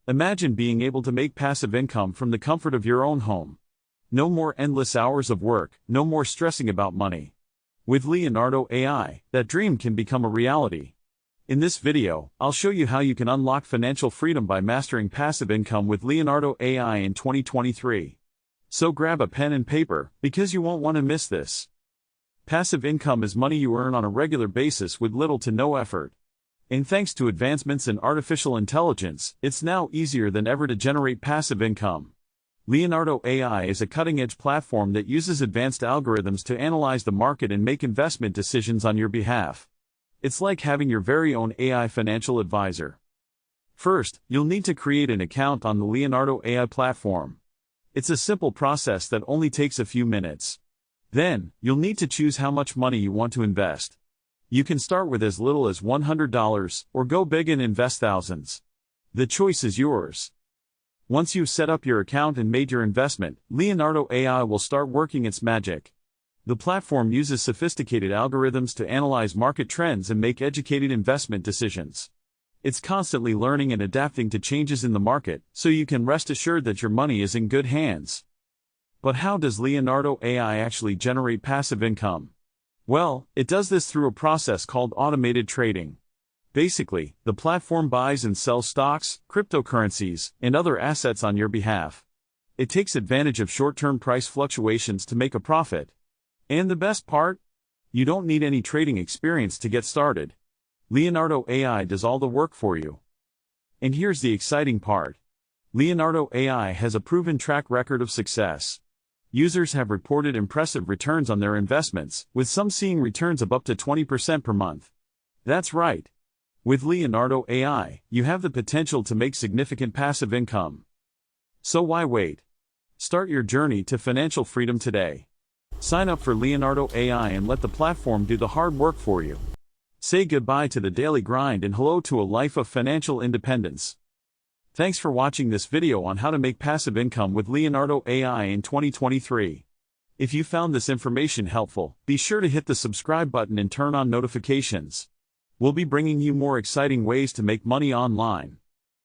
Imagine being able to make passive income from the comfort of your own home. No more endless hours of work, no more stressing about money. With Leonardo AI, that dream can become a reality. In this video, I'll show you how you can unlock financial freedom by mastering passive income with Leonardo AI in 2023. So grab a pen and paper, because you won't want to miss this. Passive income is money you earn on a regular basis with little to no effort. And thanks to advancements in artificial intelligence, it's now easier than ever to generate passive income. Leonardo AI is a cutting-edge platform that uses advanced algorithms to analyze the market and make investment decisions on your behalf. It's like having your very own AI financial advisor. First, you'll need to create an account on the Leonardo AI platform. It's a simple process that only takes a few minutes. Then, you'll need to choose how much money you want to invest. You can start with as little as $100, or go big and invest thousands. The choice is yours. Once you've set up your account and made your investment, Leonardo AI will start working its magic. The platform uses sophisticated algorithms to analyze market trends and make educated investment decisions. It's constantly learning and adapting to changes in the market, so you can rest assured that your money is in good hands. But how does Leonardo AI actually generate passive income? Well, it does this through a process called automated trading. Basically, the platform buys and sells stocks, cryptocurrencies, and other assets on your behalf. It takes advantage of short-term price fluctuations to make a profit. And the best part? You don't need any trading experience to get started. Leonardo AI does all the work for you. And here's the exciting part. Leonardo AI has a proven track record of success. Users have reported impressive returns on their investments, with some seeing returns of up to 20% per month. That's right. With Leonardo AI, you have the potential to make significant passive income. So why wait? Start your journey to financial freedom today. Sign up for Leonardo AI and let the platform do the hard work for you. Say goodbye to the daily grind and hello to a life of financial independence. Thanks for watching this video on how to make passive income with Leonardo AI in 2023. If you found this information helpful, be sure to hit the subscribe button and turn on notifications. We'll be bringing you more exciting ways to make money online.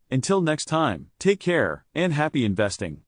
Until next time, take care, and happy investing.